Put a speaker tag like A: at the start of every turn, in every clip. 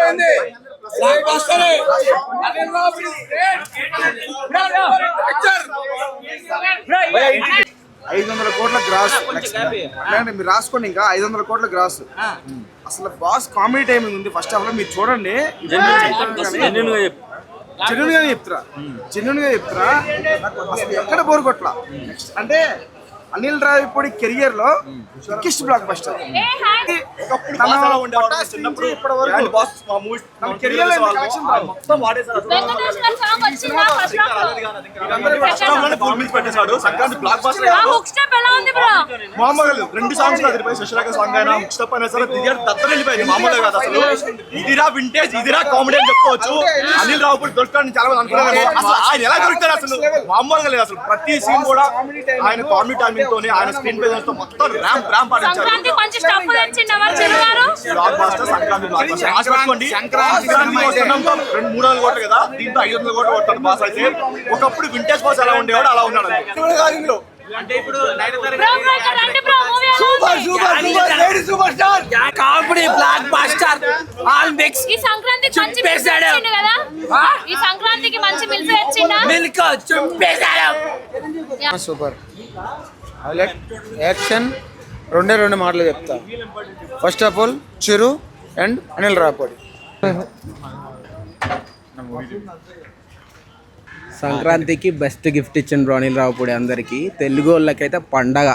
A: అదిరిపోయింది.
B: 500 కోట్ల గ్రాస్ మీరు రాసుకోండి. ఇంకా 500 కోట్ల గ్రాస్. అసలు బాస్ కామెడీ టైమింగ్ ఉంది. ఫస్ట్ హాఫ్ లో మీరు చూడండి. జెన్యూన్ గా చెప్తారా అసలు ఎక్కడ బోర్ కొట్ల. అంటే అనిల్ రావిపూడి కెరియర్ లో బిగ్గెస్ట్ బ్లాక్ బస్టర్.
C: రెండు సాంగ్స్ సాంగ్ అయినా మామూలుగా కాదు. అసలు ఇదిరా వింటేజ్, ఇదిరా కామెడీ అని చెప్పుకోవచ్చు. అనిల్ రావిపూడి దొరకని చాలా మంది అనుకున్నారు. ఆయన ఎలా దొరుకుతారు అసలు మామూలుగా లేదు. అసలు ప్రతి సీన్ కూడా ఆయన కామెడీ టైమింగ్ తోనే, ఆయన స్క్రీన్ ప్రెజెన్స్ తో మొత్తం ర్యాంప్ ఆడించారు.
D: సంక్రాంతి
C: రెండు 300 కోట్లు కదా, దీంతో 500 కోట్లు కొట్టాడు బాస్. అయితే ఒకప్పుడు వింటేజ్ బాస్ ఎలా ఉండేవాడు అలా ఉన్నాడు.
A: అంటే ఇప్పుడు
E: comedy block buster all mix.
D: ఈ సంక్రాంతికి మంచి మిల్క్ వచ్చింది కదా, ఈ సంక్రాంతికి మంచి మిల్క్ వచ్చిందా?
E: మిల్క్ చుంపేశాడు.
B: Super action. రెండు మాటలు చెప్తా. First of all Chiru and Anil Ravipudi.
F: సంక్రాంతికి బెస్ట్ గిఫ్ట్ ఇచ్చిండ్రు అనిల్ రావిపూడి అందరికీ. తెలుగు వాళ్ళకైతే పండగ.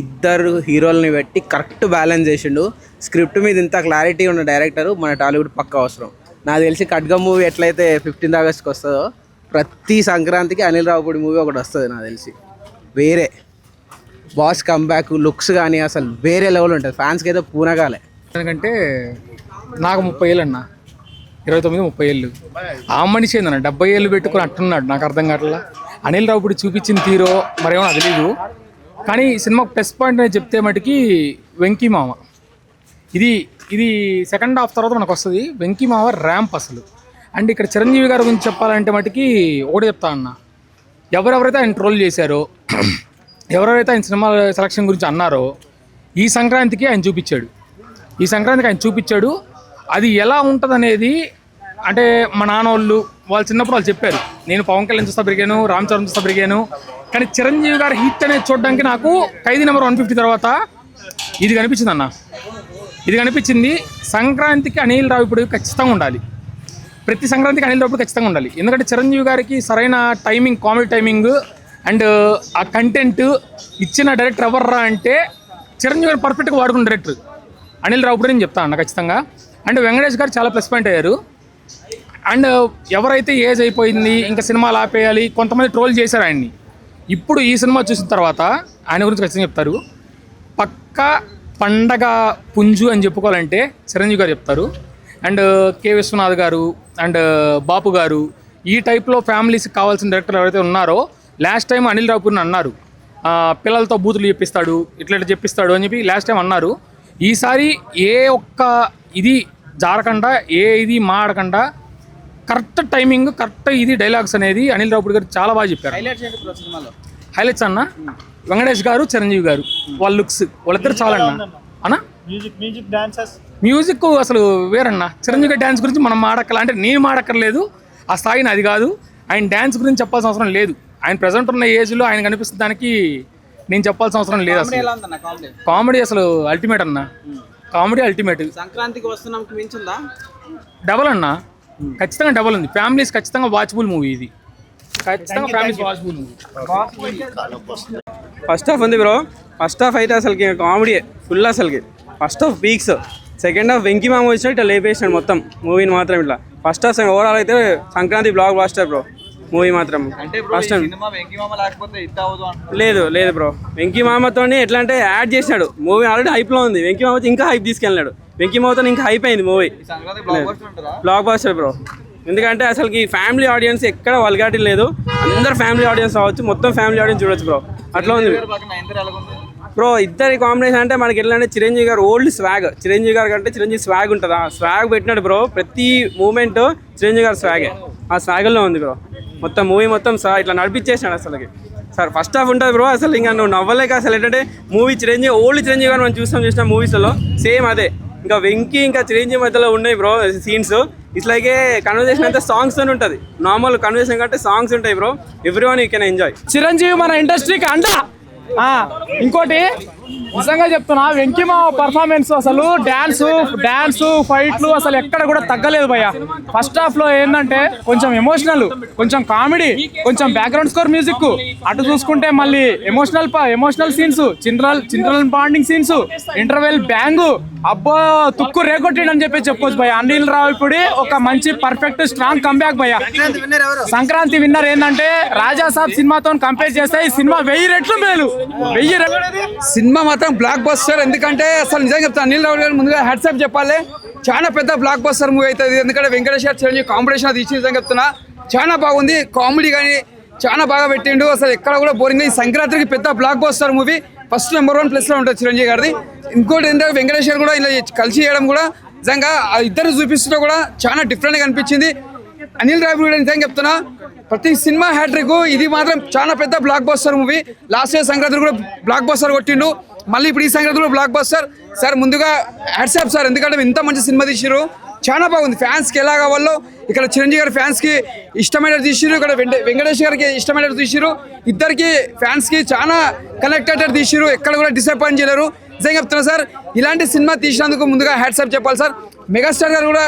F: ఇద్దరు హీరోల్ని పెట్టి కరెక్ట్ బ్యాలెన్స్ చేసిండు. స్క్రిప్ట్ మీద ఇంత క్లారిటీ ఉన్న డైరెక్టర్ మన టాలీవుడ్ పక్క అవసరం. నాకు తెలిసి ఖడ్గం మూవీ ఎట్లయితే 15th ఆగస్ట్కి వస్తుందో, ప్రతి సంక్రాంతికి అనిల్ రావిపూడి మూవీ ఒకటి వస్తుంది నాకు తెలిసి. వేరే బాస్ కంబ్యాక్ లుక్స్ కానీ అసలు వేరే లెవెల్ ఉంటుంది. ఫ్యాన్స్కి అయితే పూనగాలే.
G: ఎందుకంటే నాకు 30 ఏళ్ళు అన్న, 29-30 ఏళ్ళు. ఆ మనిషి ఏందన్న 70 ఏళ్ళు పెట్టుకుని అంటున్నాడు. నాకు అర్థం కావట్లా. అనిల్ రావిపూడి చూపించిన తీరో మరేమో నాకు తెలీదు. కానీ ఈ సినిమా ప్లస్ పాయింట్ అనేది చెప్తే మటుకి వెంకీ మామ. ఇది సెకండ్ హాఫ్ తర్వాత మనకు వస్తుంది. వెంకీ మామ ర్యాంప్ అసలు. అండ్ ఇక్కడ చిరంజీవి గారి గురించి చెప్పాలంటే మటుకి ఒకటి చెప్తా అన్న, ఎవరెవరైతే ఆయన ట్రోల్ చేశారో, ఎవరెవరైతే ఆయన సినిమా సెలక్షన్ గురించి అన్నారో, ఈ సంక్రాంతికి ఆయన చూపించాడు. అది ఎలా ఉంటుంది అనేది అంటే మా నాన్నోళ్ళు వాళ్ళు చిన్నప్పుడు వాళ్ళు చెప్పారు. నేను పవన్ కళ్యాణ్ చూస్తా పెరిగాను, రామ్ చరణ్ చూస్తా పెరిగాను. కానీ చిరంజీవి గారి హిట్ అనేది చూడడానికి నాకు ఖైదీ నెంబర్ 150 తర్వాత ఇది కనిపించింది. సంక్రాంతికి అనిల్ రావిపూడి ఖచ్చితంగా ఉండాలి. ప్రతి సంక్రాంతికి అనిల్ రావిపూడి ఖచ్చితంగా ఉండాలి. ఎందుకంటే చిరంజీవి గారికి సరైన టైమింగ్, కామెడీ టైమింగ్ అండ్ ఆ కంటెంట్ ఇచ్చిన డైరెక్టర్ ఎవర్రా అంటే చిరంజీవి గారు పర్ఫెక్ట్గా వాడుకున్న డైరెక్టర్ అనిల్ రావిపూడి అని చెప్తాను అన్న ఖచ్చితంగా. అండ్ వెంకటేష్ గారు చాలా ప్లస్ పాయింట్ అయ్యారు. అండ్ ఎవరైతే ఏజ్ అయిపోయింది ఇంకా సినిమాలు ఆపేయాలి, కొంతమంది ట్రోల్ చేశారు ఆయన్ని. ఇప్పుడు ఈ సినిమా చూసిన తర్వాత ఆయన గురించి ఖచ్చితంగా చెప్తారు. పక్కా పండగ పుంజు అని చెప్పుకోవాలంటే చిరంజీవి గారు చెప్తారు. అండ్ కె విశ్వనాథ్ గారు అండ్ బాపు గారు, ఈ టైప్లో ఫ్యామిలీస్కి కావాల్సిన డైరెక్టర్లు ఎవరైతే ఉన్నారో, లాస్ట్ టైం అనిల్ రావిపూడిని అన్నారు పిల్లలతో బూతులు చెప్పిస్తాడు, ఇట్లా చెప్పిస్తాడు అని చెప్పి లాస్ట్ టైం అన్నారు. ఈసారి ఏ ఒక్క ఇది జారకుండా, ఏ ఇది మాడకుండా కరెక్ట్ టైమింగ్, కరెక్ట్ ఇది డైలాగ్స్ అనేది అనిల్ రావిపూడి గారు చాలా బాగా చెప్పారు. హైలైట్స్ అన్న వెంకటేష్ గారు, చిరంజీవి గారు, వాళ్ళ లుక్స్, వాళ్ళిద్దరు చాలా అన్న. మ్యూజిక్ అసలు వేరన్నా. చిరంజీవి గారి డ్యాన్స్ గురించి మనం మాడక్కల అంటే నేను మాడక్కర్లేదు, ఆ స్థాయి నాది కాదు. ఆయన డ్యాన్స్ గురించి చెప్పాల్సిన అవసరం లేదు. ఆయన ప్రజెంట్ ఉన్న ఏజ్లో ఆయన కనిపిస్తున్న దానికి నేను చెప్పాల్సిన అవసరం లేదు. అసలు కామెడీ అసలు అల్టిమేట్ అన్న. Comedy ultimate.
F: సంక్రాంతికి వస్తున్నాం మించిందా?
G: డబల్ అన్న, ఖచ్చితంగా డబల్ ఉంది. ఫ్యామిలీస్ ఖచ్చితంగా వాచబుల్ మూవీ ఇది. ఖచ్చితంగా families watchable movie.
F: First half ఉంది బ్రో. ఫస్ట్ హాఫ్ అయితే అసలుకి కామెడీ ఫుల్. అసలుకి first half peaks. Second half Venky మామ వచ్చినా ఇట్లా లేపేసినాడు మొత్తం మూవీని మాత్రం. ఇట్లా ఫస్ట్ హాఫ్ ఓవరాల్ అయితే Sankranti blockbuster bro movie మాత్రం. ఫస్ట్ లేదు బ్రో, వెంకీ మామతోనే ఎట్లా అంటే యాడ్ చేసినాడు. మూవీ ఆల్రెడీ హైప్లో ఉంది, వెంకీ మామతో ఇంకా హైప్ తీసుకెళ్ళినాడు. వెంకీ మామతో ఇంకా హైప్ అయింది మూవీ. Black buster bro. ఎందుకంటే అసలుకి ఫ్యామిలీ ఆడియన్స్ ఎక్కడ వల్గాటి లేదు. అందరు ఫ్యామిలీ ఆడియన్స్ అవ్వచ్చు, మొత్తం ఫ్యామిలీ ఆడియన్స్ చూడొచ్చు బ్రో. అట్లా ఉంది బ్రో. ఇద్దరి కాంబినేషన్ అంటే మనకి ఎట్లా అంటే చిరంజీవి గారు ఓల్డ్ స్వాగ్. చిరంజీవి గారు కంటే చిరంజీవి స్వాగ్ ఉంటుంది. ఆ స్వాగ్ పెట్టినాడు బ్రో. ప్రతి మూమెంట్ చిరంజీవి గారు స్వాగే. ఆ స్వాగ్లో ఉంది బ్రో. మొత్తం మూవీ మొత్తం ఇట్లా నడిపించేసాడు అసలుకి. సార్ ఫస్ట్ హాఫ్ ఉంటుంది బ్రో. అసలు ఇంకా నువ్వు నవ్వలేక అసలు ఏంటంటే మూవీ చిరంజీవి, ఓల్డ్ చిరంజీవి గారు మనం చూసిన మూవీస్లో సేమ్ అదే. ఇంకా వెంకీ ఇంకా చిరంజీవి మధ్యలో ఉన్నాయి bro scenes. It's like A conversation అంతా సాంగ్స్ తో ఉంటుంది. నార్మల్ కన్వర్సేషన్ కంటే సాంగ్స్ ఉంటాయి bro. Every one you can enjoy.
G: Chiranjeevi మన ఇండస్ట్రీకి అంట. ఇంకోటి నిజంగా చెప్తున్నా, వెంకీమా పర్ఫార్మెన్స్ అసలు డాన్స్ ఫైట్లు అసలు ఎక్కడ కూడా తగ్గలేదు భయ్య. ఫస్ట్ హాఫ్ లో ఏంటంటే కొంచెం ఎమోషనల్, కొంచెం కామెడీ, కొంచెం బ్యాక్గ్రౌండ్ స్కోర్ మ్యూజిక్, అటు చూసుకుంటే మళ్ళీ emotional scenes, children bonding scenes, interval bang, అబ్బో తుక్కు రేగొట్టిండు అని చెప్పుకోవచ్చు భయ్య. అనిల్ రావిపూడి ఒక మంచి పర్ఫెక్ట్ స్ట్రాంగ్ కంబ్యాక్ భయ్య. సంక్రాంతి విన్నర్ ఏంటంటే రాజా సాబ్ సినిమాతో కంపేర్ చేస్తే ఈ సినిమా 1000 రెట్లు మేలు. 1000
H: సినిమా మాత్రం బ్లాక్ బస్టర్. ఎందుకంటే అసలు నిజంగా చెప్తాను, అనిల్ రావు గారు ముందుగా హ్యాట్సాప్ చెప్పాలి. చాలా పెద్ద బ్లాక్ బస్టర్ మూవీ అవుతుంది. ఎందుకంటే వెంకటేష్ గారు చిరంజీవి కాంబినేషన్ అది ఇచ్చి నిజంగా చెప్తున్నా చాలా బాగుంది. కామెడీ కానీ చాలా బాగా పెట్టిండు. అసలు ఎక్కడ కూడా బోరింగ్. ఈ సంక్రాంతికి పెద్ద block buster movie. First number 1 ప్లేస్లో ఉంటుంది చిరంజీవి గారిది. ఇంకోటి ఏంటంటే వెంకటేష్ గారు కూడా ఇలా కలిసి చేయడం కూడా నిజంగా ఇద్దరు చూపిస్తుంటే కూడా చాలా డిఫరెంట్గా అనిపించింది. అనిల్ రావిపూడి కూడా నిజంగా చెప్తున్నా ప్రతి సినిమా హ్యాట్రిక్, ఇది మాత్రం చాలా పెద్ద block buster movie. Last year Sankranti కూడా బ్లాక్ బస్టర్ కొట్టిండు, మళ్ళీ ఇప్పుడు ఈ సంక్రాంతి కూడా బ్లాక్ బస్టర్. సార్ ముందుగా హ్యాట్సాప్ సార్, ఎందుకంటే ఇంత మంచి సినిమా తీసిరు, చాలా బాగుంది. ఫ్యాన్స్కి ఎలా కావాలో ఇక్కడ చిరంజీవి గారి ఫ్యాన్స్కి ఇష్టమైనట్టు తీసిరు, ఇక్కడ వెంకటేష్ గారికి ఇష్టమైనట్టు తీసిరు. ఇద్దరికి ఫ్యాన్స్కి చాలా కనెక్టెడ్ తీసిరు, ఎక్కడ కూడా డిసప్పాయింట్ చేయలేరు. నిజంగా చెప్తున్నా సార్, ఇలాంటి సినిమా తీసినందుకు ముందుగా హ్యాట్సాప్ చెప్పాలి సార్. మెగాస్టార్ గారు కూడా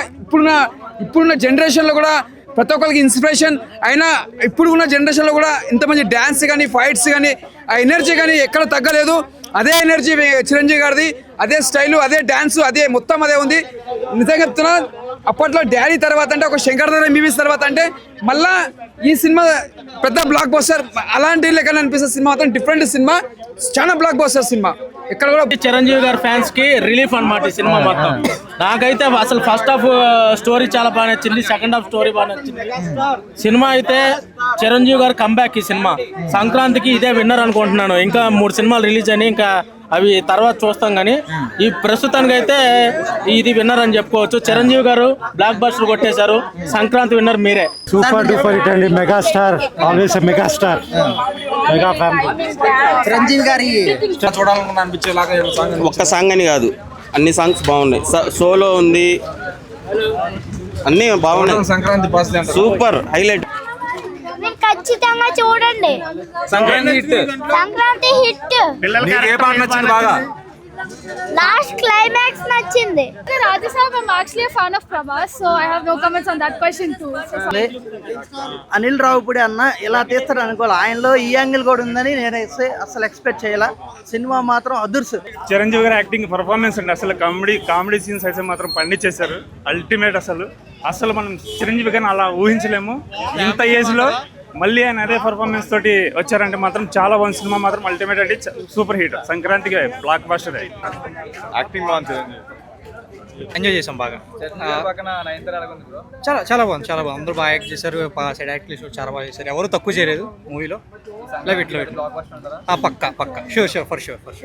H: ఇప్పుడున్న జనరేషన్లో కూడా ప్రతి ఒక్కరికి ఇన్స్పిరేషన్. అయినా ఇప్పుడు ఉన్న జనరేషన్లో కూడా ఇంత మంచి డ్యాన్స్ కానీ ఫైట్స్ కానీ ఆ ఎనర్జీ కానీ ఎక్కడ తగ్గలేదు. అదే ఎనర్జీ చిరంజీవి గారిది, అదే స్టైలు, అదే డ్యాన్స్, అదే మొత్తం అదే ఉంది. నిజంగా చెప్తున్నా అప్పట్లో డాడీ తర్వాత అంటే ఒక శంకర్ దాదా ఎంబీబీఎస్ తర్వాత అంటే మళ్ళా ఈ సినిమా పెద్ద బ్లాక్ బస్టర్. అలాంటి లెక్కన అనిపిస్తుంది సినిమా మాత్రం డిఫరెంట్ సినిమా, చాలా బ్లాక్ బస్టర్ సినిమా. ఇక్కడ కూడా
I: చిరంజీవి గారి ఫ్యాన్స్ కి రిలీఫ్ అన్నమాట ఈ సినిమా మొత్తం. నాకైతే అసలు ఫస్ట్ హాఫ్ స్టోరీ చాలా బాగా నచ్చింది, సెకండ్ హాఫ్ స్టోరీ బాగా నచ్చింది. సినిమా అయితే చిరంజీవి గారి కంబ్యాక్. ఈ సినిమా సంక్రాంతికి ఇదే విన్నర్ అనుకుంటున్నాను. ఇంకా 3 సినిమాలు రిలీజ్ అని, ఇంకా అవి తర్వాత చూస్తాం. కానీ ఈ ప్రస్తుతానికి అయితే ఇది విన్నర్ అని చెప్పుకోవచ్చు. చిరంజీవి గారు బ్లాక్ బస్టర్ కొట్టేశారు. సంక్రాంతి విన్నర్ మీరే.
J: సూపర్ డూపర్ హిట్ అండి. Megastar, always megastar, mega family.
A: Chiranjeevi గారి చూడాలనుకున్నా అనిపించేలాగా
K: ఒక్క సాంగ్ అని కాదు, అన్ని సాంగ్స్ బాగున్నాయి. సోలో ఉంది, అన్ని బాగున్నాయి.
A: Sankranti
K: super highlight.
D: ఖచ్చితంగా చూడండి.
F: సంక్రాంతి హిట్.
D: సంక్రాంతి హిట్.
C: ఏ పాట నచ్చింది బాగా?
D: లాస్ట్ క్లైమాక్స్ నచ్చింది.
L: Raja Saab, I'm actually a fan of Prabhas, so I have no comments on that question too.
A: Anil Ravipudi అన్న ఇలా తీస్తాడు అనుకోవాలి. ఆయనలో ఈ యాంగిల్ కూడా ఉందని నేను అసలు ఎక్స్పెక్ట్ చేయాల. సినిమా మాత్రం అదుర్సు.
M: చిరంజీవి గారి యాక్టింగ్ పర్ఫార్మెన్స్ అండి, అసలు కామెడీ సీన్స్ అయితే మాత్రం పండించేశారు. అల్టిమేట్. అసలు మనం చిరంజీవి గారిని అలా ఊహించలేము. ఇంత ఏజ్ లో మళ్ళీ ఆయన అదే పర్ఫార్మెన్స్ తోటి వచ్చారంటే మాత్రం చాలా బాగుంది. సినిమా మాత్రం అల్టిమేట్ అండి, సూపర్ హిట్. సంక్రాంతికి బ్లాక్ బస్టర్.
C: యాక్టింగ్ బాగుంది,
I: ఎంజాయ్ చేసాం బాగా. చాలా బాగుంది, చాలా బాగుంది. అందరూ బాగా యాక్ట్ చేశారు. సైడ్ యాక్టర్స్ చాలా బాగా చేశారు. ఎవరు తక్కువ చేయలేదు మూవీలో. పక్కా షూర్ ఫర్ షూర్.